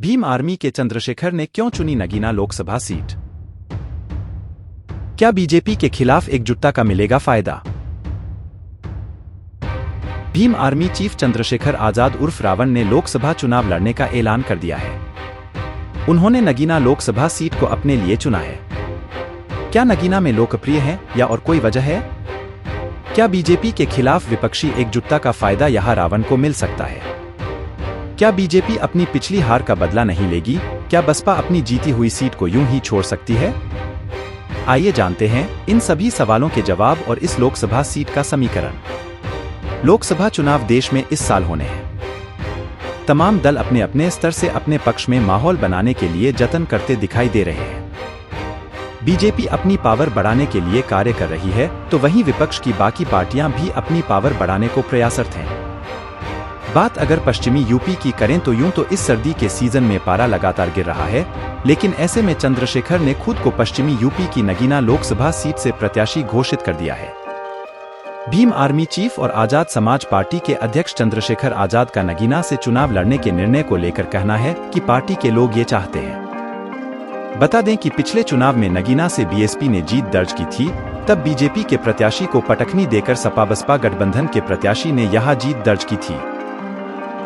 Bhim army के चंद्रशेखर ने क्यों चुनी नगीना लोकसभा सीट? क्या बीजेपी के खिलाफ एकजुटता का मिलेगा फायदा? भीम आर्मी चीफ चंद्रशेखर आजाद उर्फ रावण ने लोकसभा चुनाव लड़ने का ऐलान कर दिया है। उन्होंने नगीना लोकसभा सीट को अपने लिए चुना है। क्या नगीना में लोकप्रिय है या और कोई वजह है? क्या बीजेपी के खिलाफ विपक्षी एकजुटता का फायदा यहां रावण को मिल सकता है? क्या बीजेपी अपनी पिछली हार का बदला नहीं लेगी? क्या बसपा अपनी जीती हुई सीट को यूं ही छोड़ सकती है? आइए जानते हैं इन सभी सवालों के जवाब और इस लोकसभा सीट का समीकरण। लोकसभा चुनाव देश में इस साल होने हैं। तमाम दल अपने अपने स्तर से अपने पक्ष में माहौल बनाने के लिए जतन करते दिखाई दे रहे हैं। बीजेपी अपनी पावर बढ़ाने के लिए कार्य कर रही है, तो वहीं विपक्ष की बाकी पार्टियां भी अपनी पावर बढ़ाने को प्रयासरत हैं। बात अगर पश्चिमी यूपी की करें तो यूं तो इस सर्दी के सीजन में पारा लगातार गिर रहा है, लेकिन ऐसे में चंद्रशेखर ने खुद को पश्चिमी यूपी की नगीना लोकसभा सीट से प्रत्याशी घोषित कर दिया है। भीम आर्मी चीफ और आजाद समाज पार्टी के अध्यक्ष चंद्रशेखर आजाद का नगीना से चुनाव लड़ने के निर्णय को लेकर कहना है कि पार्टी के लोग ये चाहते हैं। बता दें कि पिछले चुनाव में नगीना से बीएसपी ने जीत दर्ज की थी, तब बीजेपी के प्रत्याशी को पटखनी देकर सपा बसपा गठबंधन के प्रत्याशी ने यहां जीत दर्ज की थी।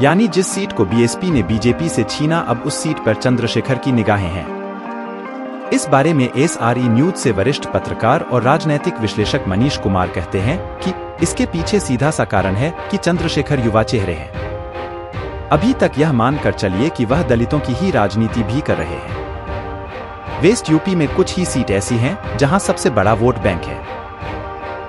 यानी जिस सीट को बीएसपी ने बीजेपी से छीना, अब उस सीट पर चंद्रशेखर की निगाहें हैं। इस बारे में एसआरई न्यूज से वरिष्ठ पत्रकार और राजनैतिक विश्लेषक मनीष कुमार कहते हैं कि इसके पीछे सीधा सा कारण है कि चंद्रशेखर युवा चेहरे हैं। अभी तक यह मानकर चलिए कि वह दलितों की ही राजनीति भी कर रहे हैं। वेस्ट यूपी में कुछ ही सीट ऐसी हैं जहां सबसे बड़ा वोट बैंक है।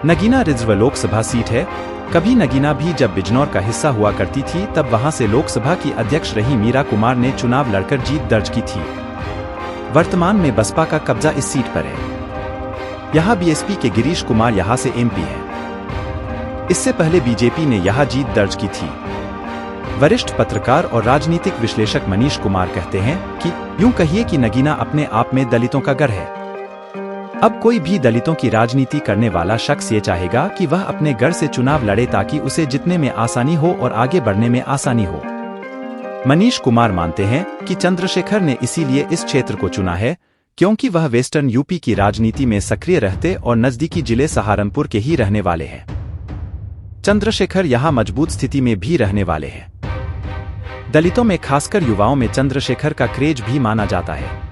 नगीना रिजर्व लोकसभा सीट है। कभी नगीना भी जब बिजनौर का हिस्सा हुआ करती थी, तब वहां से लोकसभा की अध्यक्ष रही मीरा कुमार ने चुनाव लड़कर जीत दर्ज की थी। वर्तमान में बसपा का कब्जा इस सीट पर है। यहां बीएसपी के गिरीश कुमार यहां से एमपी हैं। इससे पहले बीजेपी ने यहां जीत दर्ज की थी। वरिष्ठ पत्रकार और राजनीतिक विश्लेषक मनीष कुमार कहते हैं कि यूं कहिए कि नगीना अपने आप में दलितों का घर है। अब कोई भी दलितों की राजनीति करने वाला शख्स ये चाहेगा कि वह अपने घर से चुनाव लड़े ताकि उसे जितने में आसानी हो और आगे बढ़ने में आसानी हो। मनीष कुमार मानते हैं कि चंद्रशेखर ने इसीलिए इस क्षेत्र को चुना है क्योंकि वह वेस्टर्न यूपी की राजनीति में सक्रिय रहते और नजदीकी जिले सहारनपुर के ही रहने वाले हैं। चंद्रशेखर यहां मजबूत स्थिति में भी रहने वाले हैं। दलितों में खासकर युवाओं में चंद्रशेखर का क्रेज भी माना जाता है।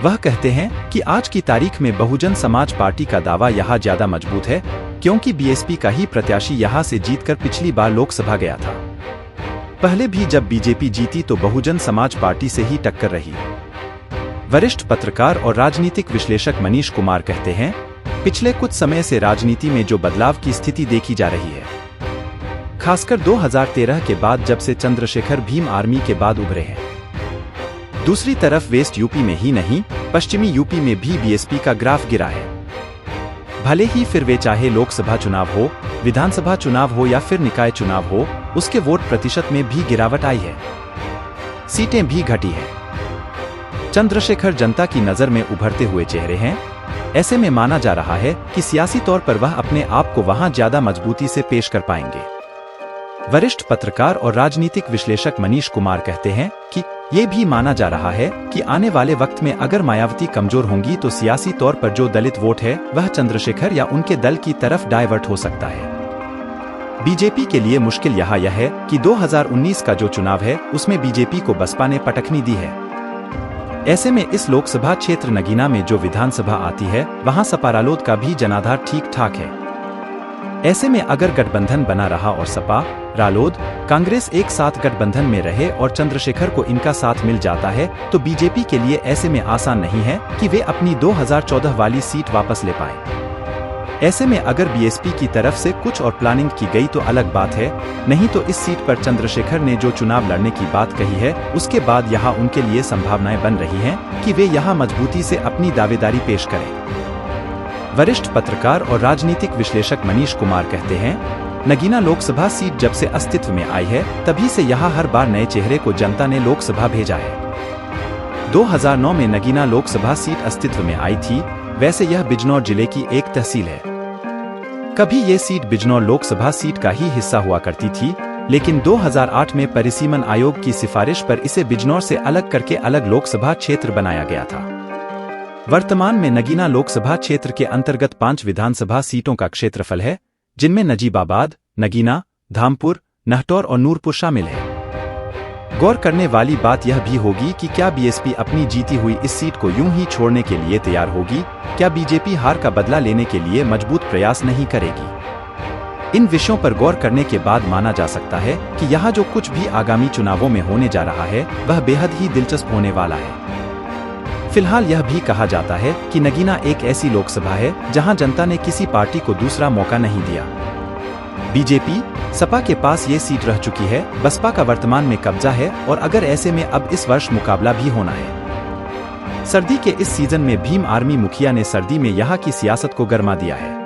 वह कहते हैं कि आज की तारीख में बहुजन समाज पार्टी का दावा यहां ज्यादा मजबूत है क्योंकि बीएसपी का ही प्रत्याशी यहां से जीतकर पिछली बार लोकसभा गया था। पहले भी जब बीजेपी जीती तो बहुजन समाज पार्टी से ही टक्कर रही। वरिष्ठ पत्रकार और राजनीतिक विश्लेषक मनीष कुमार कहते हैं, पिछले कुछ समय से राजनीति में जो बदलाव की स्थिति देखी जा रही है, खासकर 2013 के बाद जब से चंद्रशेखर भीम आर्मी के बाद उभरे हैं। दूसरी तरफ वेस्ट यूपी में ही नहीं, पश्चिमी यूपी में भी बीएसपी का ग्राफ गिरा है। भले ही फिर वे चाहे लोकसभा चुनाव हो, विधानसभा चुनाव हो या फिर निकाय चुनाव हो, उसके वोट प्रतिशत में भी गिरावट आई है। सीटें भी घटी हैं। चंद्रशेखर जनता की नजर में उभरते हुए चेहरे हैं। ऐसे में माना जा रहा है कि सियासी तौर पर वह अपने आप को वहां ज्यादा मजबूती से पेश कर पाएंगे। वरिष्ठ पत्रकार और राजनीतिक विश्लेषक मनीष कुमार कहते हैं कि ये भी माना जा रहा है कि आने वाले वक्त में अगर मायावती कमजोर होंगी तो सियासी तौर पर जो दलित वोट है वह चंद्रशेखर या उनके दल की तरफ डाइवर्ट हो सकता है। बीजेपी के लिए मुश्किल यह है कि 2019 का जो चुनाव है उसमें बीजेपी को बसपा ने पटखनी दी है। ऐसे में इस लोकसभा क्षेत्र नगीना में जो विधानसभा आती है वहां सपा रालोद का भी जनाधार ठीक ठाक है। ऐसे में अगर गठबंधन बना रहा और सपा, रालोद, कांग्रेस एक साथ गठबंधन में रहे और चंद्रशेखर को इनका साथ मिल जाता है तो बीजेपी के लिए ऐसे में आसान नहीं है कि वे अपनी 2014 वाली सीट वापस ले पाए। ऐसे में अगर बीएसपी की तरफ से कुछ और प्लानिंग की गई तो अलग बात है, नहीं तो इस सीट पर चंद्रशेखर ने जो चुनाव लड़ने की बात कही है उसके बाद यहाँ उनके लिए संभावनाएं बन रही हैं कि वे यहाँ मजबूती से अपनी दावेदारी पेश करें। वरिष्ठ पत्रकार और राजनीतिक विश्लेषक मनीष कुमार कहते हैं, नगीना लोकसभा सीट जब से अस्तित्व में आई है तभी से यहाँ हर बार नए चेहरे को जनता ने लोकसभा भेजा है। 2009 में नगीना लोकसभा सीट अस्तित्व में आई थी। वैसे यह बिजनौर जिले की एक तहसील है। कभी ये सीट बिजनौर लोकसभा सीट का ही हिस्सा हुआ करती थी, लेकिन 2008 में परिसीमन आयोग की सिफारिश पर इसे बिजनौर से अलग करके अलग लोकसभा क्षेत्र बनाया गया था। वर्तमान में नगीना लोकसभा क्षेत्र के अंतर्गत 5 विधानसभा सीटों का क्षेत्रफल है, जिनमें नजीबाबाद, नगीना, धामपुर, नहटौर और नूरपुर शामिल है। गौर करने वाली बात यह भी होगी कि क्या बीएसपी अपनी जीती हुई इस सीट को यूं ही छोड़ने के लिए तैयार होगी? क्या बीजेपी हार का बदला लेने के लिए मजबूत प्रयास नहीं करेगी? इन विषयों पर गौर करने के बाद माना जा सकता है कि यहाँ जो कुछ भी आगामी चुनावों में होने जा रहा है वह बेहद ही दिलचस्प होने वाला है। फिलहाल यह भी कहा जाता है कि नगीना एक ऐसी लोकसभा है जहां जनता ने किसी पार्टी को दूसरा मौका नहीं दिया। बीजेपी, सपा के पास ये सीट रह चुकी है, बसपा का वर्तमान में कब्जा है और अगर ऐसे में अब इस वर्ष मुकाबला भी होना है। सर्दी के इस सीजन में भीम आर्मी मुखिया ने सर्दी में यहाँ की सियासत को गरमा दिया है।